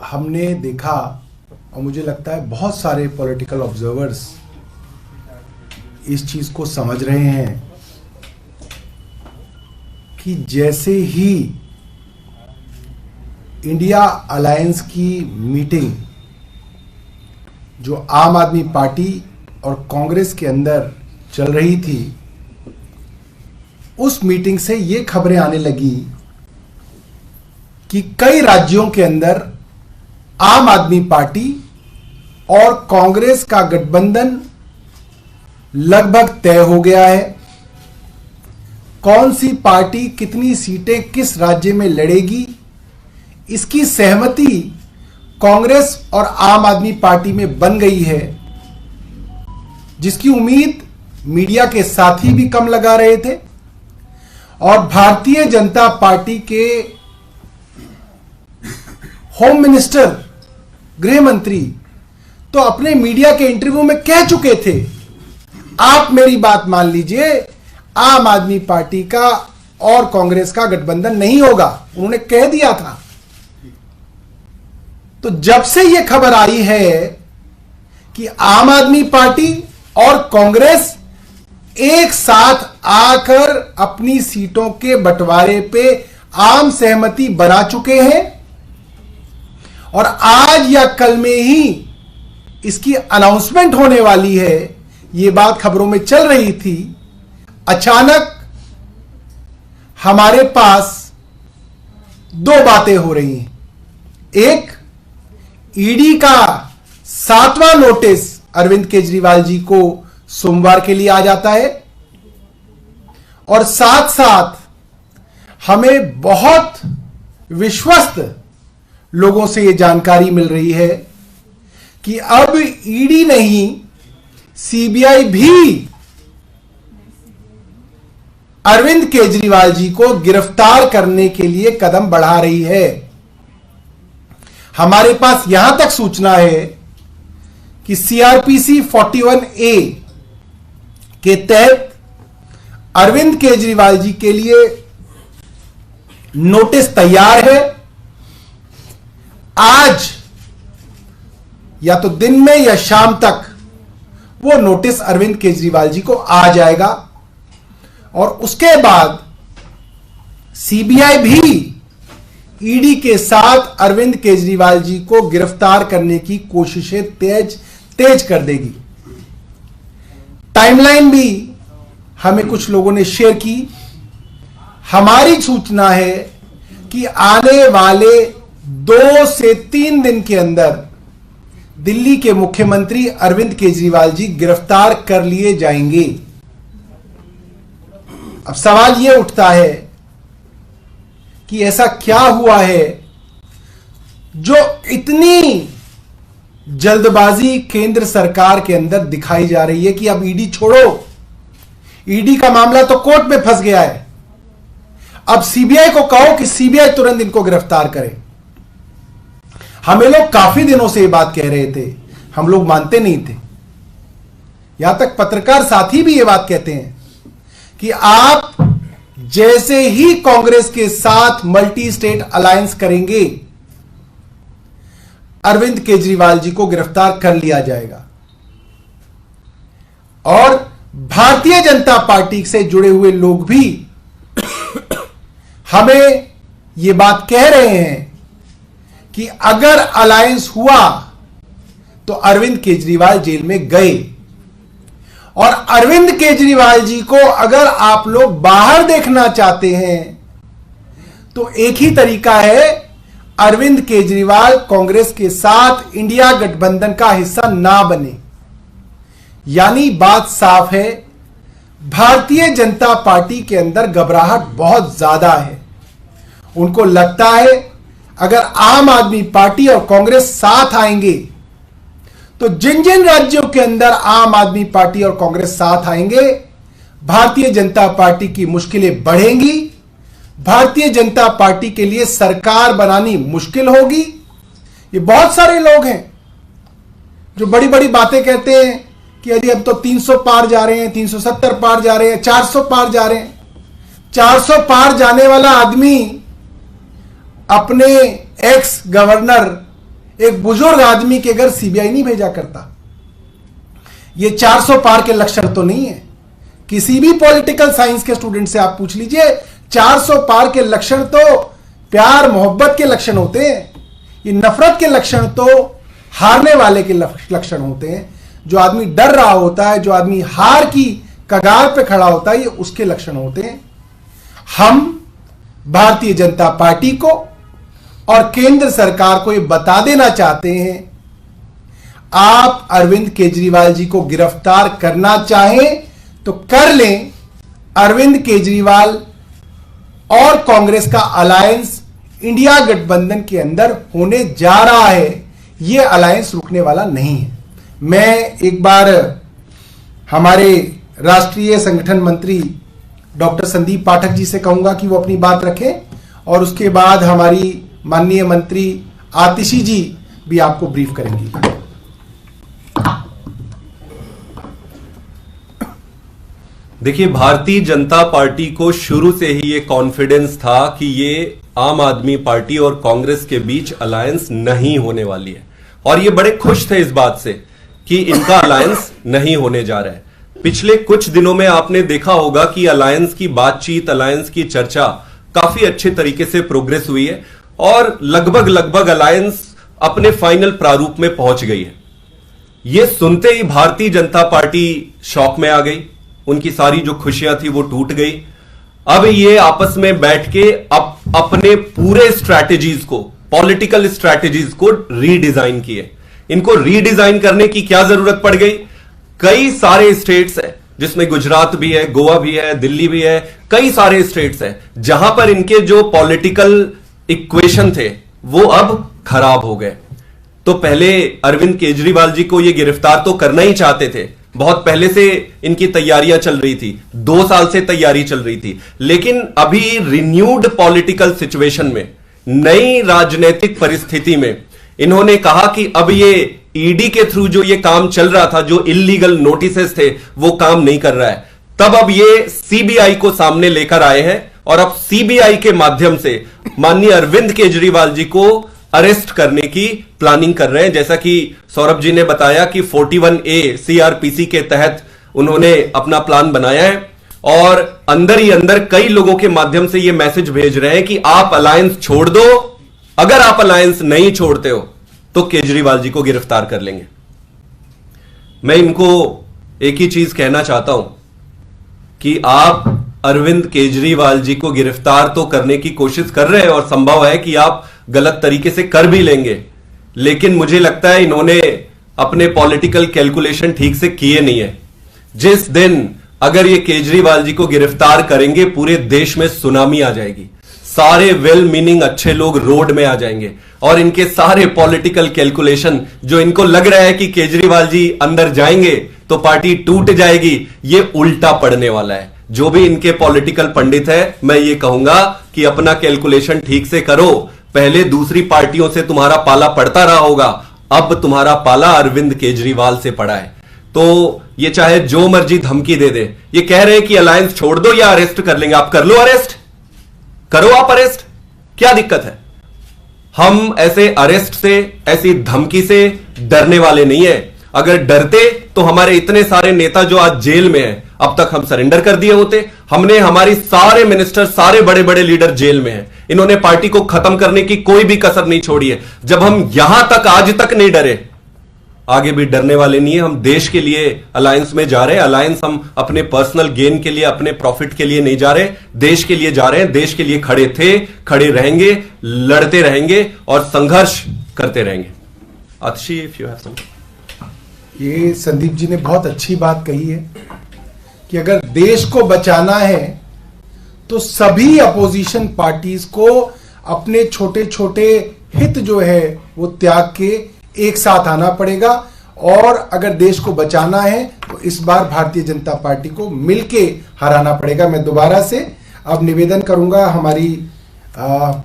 हमने देखा और मुझे लगता है बहुत सारे पॉलिटिकल ऑब्जर्वर्स इस चीज को समझ रहे हैं कि जैसे ही इंडिया अलायंस की मीटिंग जो आम आदमी पार्टी और कांग्रेस के अंदर चल रही थी, उस मीटिंग से ये खबरें आने लगी कि कई राज्यों के अंदर आम आदमी पार्टी और कांग्रेस का गठबंधन लगभग तय हो गया है। कौन सी पार्टी कितनी सीटें किस राज्य में लड़ेगी, इसकी सहमति कांग्रेस और आम आदमी पार्टी में बन गई है, जिसकी उम्मीद मीडिया के साथी भी कम लगा रहे थे। और भारतीय जनता पार्टी के होम मिनिस्टर, गृह मंत्री तो अपने मीडिया के इंटरव्यू में कह चुके थे, आप मेरी बात मान लीजिए, आम आदमी पार्टी का और कांग्रेस का गठबंधन नहीं होगा, उन्होंने कह दिया था। तो जब से यह खबर आई है कि आम आदमी पार्टी और कांग्रेस एक साथ आकर अपनी सीटों के बंटवारे पे आम सहमति बना चुके हैं और आज या कल में ही इसकी अनाउंसमेंट होने वाली है, यह बात खबरों में चल रही थी। अचानक हमारे पास दो बातें हो रही हैं। एक, ईडी का 7वां नोटिस अरविंद केजरीवाल जी को सोमवार के लिए आ जाता है और साथ साथ हमें बहुत विश्वस्त लोगों से यह जानकारी मिल रही है कि अब ईडी नहीं, सीबीआई भी अरविंद केजरीवाल जी को गिरफ्तार करने के लिए कदम बढ़ा रही है। हमारे पास यहां तक सूचना है कि सीआरपीसी 41A के तहत अरविंद केजरीवाल जी के लिए नोटिस तैयार है। आज या तो दिन में या शाम तक वो नोटिस अरविंद केजरीवाल जी को आ जाएगा और उसके बाद सीबीआई भी ईडी के साथ अरविंद केजरीवाल जी को गिरफ्तार करने की कोशिशें तेज कर देगी। टाइमलाइन भी हमें कुछ लोगों ने शेयर की। हमारी सूचना है कि आने वाले 2 से 3 दिन के अंदर दिल्ली के मुख्यमंत्री अरविंद केजरीवाल जी गिरफ्तार कर लिए जाएंगे। अब सवाल यह उठता है कि ऐसा क्या हुआ है जो इतनी जल्दबाजी केंद्र सरकार के अंदर दिखाई जा रही है कि अब ईडी छोड़ो, ईडी का मामला तो कोर्ट में फंस गया है, अब सीबीआई को कहो कि सीबीआई तुरंत इनको गिरफ्तार करे। हमें लोग काफी दिनों से ये बात कह रहे थे, हम लोग मानते नहीं थे। यहां तक पत्रकार साथी भी ये बात कहते हैं कि आप जैसे ही कांग्रेस के साथ मल्टी स्टेट अलायंस करेंगे, अरविंद केजरीवाल जी को गिरफ्तार कर लिया जाएगा। और भारतीय जनता पार्टी से जुड़े हुए लोग भी हमें यह बात कह रहे हैं कि अगर अलायंस हुआ तो अरविंद केजरीवाल जेल में गए, और अरविंद केजरीवाल जी को अगर आप लोग बाहर देखना चाहते हैं तो एक ही तरीका है, अरविंद केजरीवाल कांग्रेस के साथ इंडिया गठबंधन का हिस्सा ना बने। यानी बात साफ है, भारतीय जनता पार्टी के अंदर घबराहट बहुत ज्यादा है। उनको लगता है अगर आम आदमी पार्टी और कांग्रेस साथ आएंगे तो जिन जिन राज्यों के अंदर आम आदमी पार्टी और कांग्रेस साथ आएंगे, भारतीय जनता पार्टी की मुश्किलें बढ़ेंगी, भारतीय जनता पार्टी के लिए सरकार बनानी मुश्किल होगी। ये बहुत सारे लोग हैं जो बड़ी बड़ी बातें कहते हैं कि यदि अब तो 300 पार जा रहे हैं, 370 पार जा रहे हैं, 400 पार जा रहे हैं। 400 पार जाने वाला आदमी अपने एक्स गवर्नर एक बुजुर्ग आदमी के घर सीबीआई नहीं भेजा करता। ये 400 पार के लक्षण तो नहीं है। किसी भी पॉलिटिकल साइंस के स्टूडेंट से आप पूछ लीजिए, 400 पार के लक्षण तो प्यार मोहब्बत के लक्षण होते हैं। ये नफरत के लक्षण तो हारने वाले के लक्षण होते हैं। जो आदमी डर रहा होता है, जो आदमी हार की कगार पे खड़ा होता है, ये उसके लक्षण होते हैं। हम भारतीय जनता पार्टी को और केंद्र सरकार को ये बता देना चाहते हैं, आप अरविंद केजरीवाल जी को गिरफ्तार करना चाहें तो कर लें। अरविंद केजरीवाल और कांग्रेस का अलायंस इंडिया गठबंधन के अंदर होने जा रहा है। यह अलायंस रुकने वाला नहीं है। मैं एक बार हमारे राष्ट्रीय संगठन मंत्री डॉक्टर संदीप पाठक जी से कहूंगा कि वो अपनी बात रखें, और उसके बाद हमारी माननीय मंत्री आतिशी जी भी आपको ब्रीफ करेंगी। देखिए, भारतीय जनता पार्टी को शुरू से ही ये कॉन्फिडेंस था कि ये आम आदमी पार्टी और कांग्रेस के बीच अलायंस नहीं होने वाली है, और ये बड़े खुश थे इस बात से कि इनका अलायंस नहीं होने जा रहा है। पिछले कुछ दिनों में आपने देखा होगा कि अलायंस की बातचीत, अलायंस की चर्चा काफी अच्छे तरीके से प्रोग्रेस हुई है, और लगभग अलायंस अपने फाइनल प्रारूप में पहुंच गई है। यह सुनते ही भारतीय जनता पार्टी शॉक में आ गई। उनकी सारी जो खुशियां थी वो टूट गई। अब ये आपस में बैठ के अपने पूरे स्ट्रैटेजीज को, पॉलिटिकल स्ट्रैटेजीज को रीडिजाइन किए। इनको रीडिजाइन करने की क्या जरूरत पड़ गई? कई सारे स्टेट्स है, जिसमें गुजरात भी है, गोवा भी है, दिल्ली भी है, कई सारे स्टेट्स है जहां पर इनके जो पॉलिटिकल इक्वेशन थे वो अब खराब हो गए। तो पहले अरविंद केजरीवाल जी को ये गिरफ्तार तो करना ही चाहते थे, बहुत पहले से इनकी तैयारियां चल रही थी, 2 साल से तैयारी चल रही थी। लेकिन अभी रिन्यूड पॉलिटिकल सिचुएशन में, नई राजनीतिक परिस्थिति में इन्होंने कहा कि अब ये ईडी के थ्रू जो ये काम चल रहा था, जो इल्लीगल नोटिसेस थे, वो काम नहीं कर रहा है। तब अब ये सीबीआई को सामने लेकर आए हैं, और अब सीबीआई के माध्यम से माननीय अरविंद केजरीवाल जी को अरेस्ट करने की प्लानिंग कर रहे हैं। जैसा कि सौरभ जी ने बताया कि 41A सीआरपीसी के तहत उन्होंने अपना प्लान बनाया है, और अंदर ही अंदर कई लोगों के माध्यम से यह मैसेज भेज रहे हैं कि आप अलायंस छोड़ दो। अगर आप अलायंस नहीं छोड़ते हो तो केजरीवाल जी को गिरफ्तार कर लेंगे। मैं इनको एक ही चीज कहना चाहता हूं कि आप अरविंद केजरीवाल जी को गिरफ्तार तो करने की कोशिश कर रहे हैं, और संभव है कि आप गलत तरीके से कर भी लेंगे, लेकिन मुझे लगता है इन्होंने अपने पॉलिटिकल कैलकुलेशन ठीक से किए नहीं है। जिस दिन अगर ये केजरीवाल जी को गिरफ्तार करेंगे, पूरे देश में सुनामी आ जाएगी, सारे वेल मीनिंग अच्छे लोग रोड में आ जाएंगे, और इनके सारे पॉलिटिकल कैलकुलेशन, जो इनको लग रहा है कि केजरीवाल जी अंदर जाएंगे तो पार्टी टूट जाएगी, ये उल्टा पड़ने वाला है। जो भी इनके पॉलिटिकल पंडित है, मैं ये कहूंगा कि अपना कैलकुलेशन ठीक से करो। पहले दूसरी पार्टियों से तुम्हारा पाला पड़ता रहा होगा, अब तुम्हारा पाला अरविंद केजरीवाल से पड़ा है। तो ये चाहे जो मर्जी धमकी दे दे, ये कह रहे हैं कि अलायंस छोड़ दो या अरेस्ट कर लेंगे। आप कर लो अरेस्ट, करो आप अरेस्ट, क्या दिक्कत है? हम ऐसे अरेस्ट से, ऐसी धमकी से डरने वाले नहीं है। अगर डरते तो हमारे इतने सारे नेता जो आज जेल में हैं, अब तक हम सरेंडर कर दिए होते। हमने हमारी सारे मिनिस्टर, सारे बड़े बड़े लीडर जेल में हैं। इन्होंने पार्टी को खत्म करने की कोई भी कसर नहीं छोड़ी है। जब हम यहां तक आज तक नहीं डरे, आगे भी डरने वाले नहीं है। हम देश के लिए अलायंस में जा रहे हैं। अलायंस हम अपने पर्सनल गेन के लिए, अपने प्रॉफिट के लिए नहीं जा रहे, देश के लिए जा रहे हैं। देश के लिए खड़े थे, खड़े रहेंगे, लड़ते रहेंगे और संघर्ष करते रहेंगे। आतिशी, इफ यू हैव समथिंग। ये संदीप जी ने बहुत अच्छी बात कही है कि अगर देश को बचाना है तो सभी अपोजिशन पार्टीज को अपने छोटे छोटे हित जो है वो त्याग के एक साथ आना पड़ेगा, और अगर देश को बचाना है तो इस बार भारतीय जनता पार्टी को मिलके हराना पड़ेगा। मैं दोबारा से अब निवेदन करूंगा, हमारी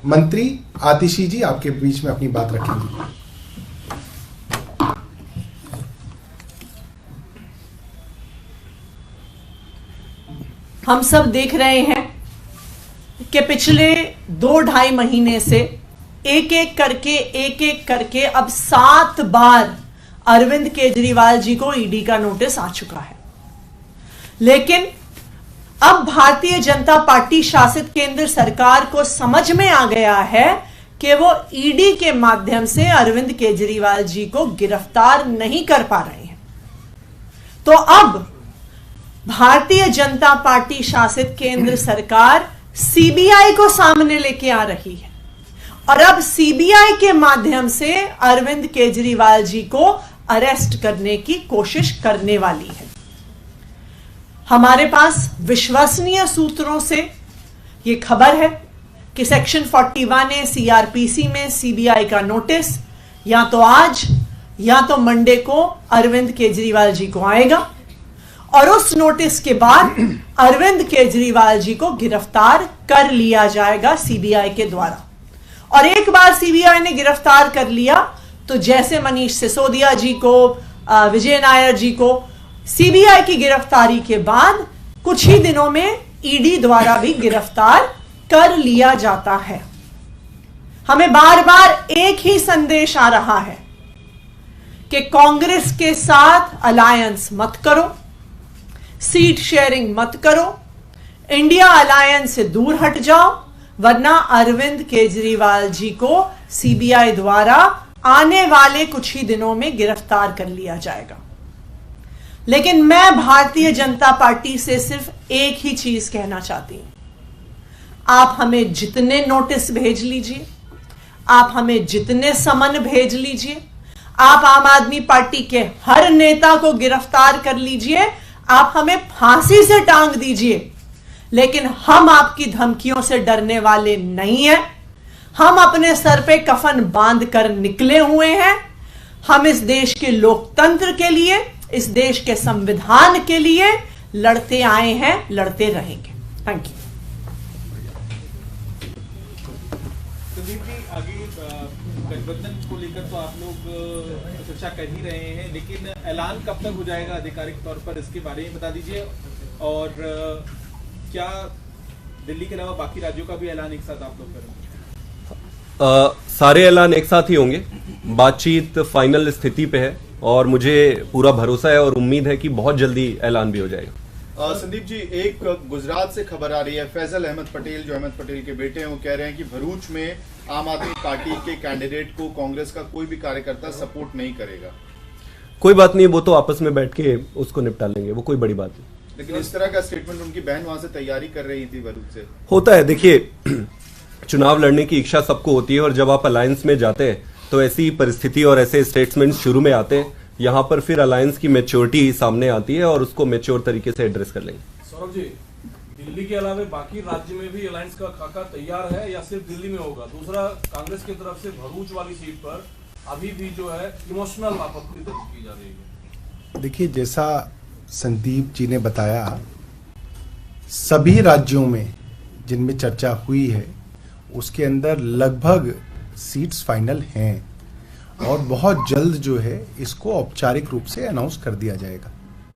मंत्री आतिशी जी आपके बीच में अपनी बात रखेंगी। हम सब देख रहे हैं कि पिछले 2-2.5 महीने से एक एक करके अब 7 बार अरविंद केजरीवाल जी को ईडी का नोटिस आ चुका है। लेकिन अब भारतीय जनता पार्टी शासित केंद्र सरकार को समझ में आ गया है कि वो ईडी के माध्यम से अरविंद केजरीवाल जी को गिरफ्तार नहीं कर पा रहे हैं। तो अब भारतीय जनता पार्टी शासित केंद्र सरकार सीबीआई को सामने लेके आ रही है और अब सीबीआई के माध्यम से अरविंद केजरीवाल जी को अरेस्ट करने की कोशिश करने वाली है। हमारे पास विश्वसनीय सूत्रों से यह खबर है कि सेक्शन 41A सीआरपीसी में सीबीआई का नोटिस या तो आज या तो मंडे को अरविंद केजरीवाल जी को आएगा और उस नोटिस के बाद अरविंद केजरीवाल जी को गिरफ्तार कर लिया जाएगा सीबीआई के द्वारा। और एक बार सीबीआई ने गिरफ्तार कर लिया तो जैसे मनीष सिसोदिया जी को, विजय नायर जी को सीबीआई की गिरफ्तारी के बाद कुछ ही दिनों में ईडी द्वारा भी गिरफ्तार कर लिया जाता है। हमें बार बार एक ही संदेश आ रहा है कि कांग्रेस के साथ अलायंस मत करो, सीट शेयरिंग मत करो, इंडिया अलायंस से दूर हट जाओ, वरना अरविंद केजरीवाल जी को सीबीआई द्वारा आने वाले कुछ ही दिनों में गिरफ्तार कर लिया जाएगा। लेकिन मैं भारतीय जनता पार्टी से सिर्फ एक ही चीज कहना चाहती हूं, आप हमें जितने नोटिस भेज लीजिए, आप हमें जितने समन भेज लीजिए, आप आम आदमी पार्टी के हर नेता को गिरफ्तार कर लीजिए, आप हमें फांसी से टांग दीजिए, लेकिन हम आपकी धमकियों से डरने वाले नहीं हैं। हम अपने सर पे कफन बांध कर निकले हुए हैं। हम इस देश के लोकतंत्र के लिए, इस देश के संविधान के लिए लड़ते आए हैं, लड़ते रहेंगे। Thank you. संदीप जी, आगे गठबंधन को लेकर तो आप लोग चर्चा कर ही रहे हैं, लेकिन ऐलान कब तक हो जाएगा आधिकारिक तौर पर, इसके बारे में बता दीजिए। और क्या दिल्ली के अलावा बाकी राज्यों का भी ऐलान एक साथ आप लोग करेंगे? सारे ऐलान एक साथ ही होंगे। बातचीत फाइनल स्थिति पे है और मुझे पूरा भरोसा है और उम्मीद है कि बहुत जल्दी ऐलान भी हो जाएगा। संदीप जी, एक गुजरात से खबर आ रही है, फैजल अहमद पटेल जो अहमद पटेल के बेटे हैं, वो कह रहे हैं कि भरूच में आम आदमी पार्टी के कैंडिडेट को कांग्रेस का कोई भी कार्यकर्ता सपोर्ट नहीं करेगा। कोई बात नहीं, वो तो आपस में बैठ के उसको निपटा लेंगे, वो कोई बड़ी बात नहीं। लेकिन इस तरह का स्टेटमेंट उनकी बहन वहां से तैयारी कर रही थी भरूच से। होता है, देखिए चुनाव लड़ने की इच्छा सबको होती है और जब आप अलायंस में जाते हैं तो ऐसी परिस्थिति और ऐसे स्टेटमेंट शुरू में आते हैं। यहाँ पर फिर अलायंस की मैच्योरिटी सामने आती है और उसको मैच्योर तरीके से एड्रेस कर लेंगे। सौरभ जी, दिल्ली के अलावा बाकी राज्य में भी अलायंस का खाका तैयार है या सिर्फ दिल्ली में होगा? दूसरा, कांग्रेस की तरफ से भरूच वाली सीट पर अभी भी जो है इमोशनल आपत्ति दर्ज की जा रही है। देखिए, जैसा संदीप जी ने बताया, सभी राज्यों में जिनमें चर्चा हुई है उसके अंदर लगभग सीट्स फाइनल हैं और बहुत जल्द जो है इसको औपचारिक रूप से अनाउंस कर दिया जाएगा।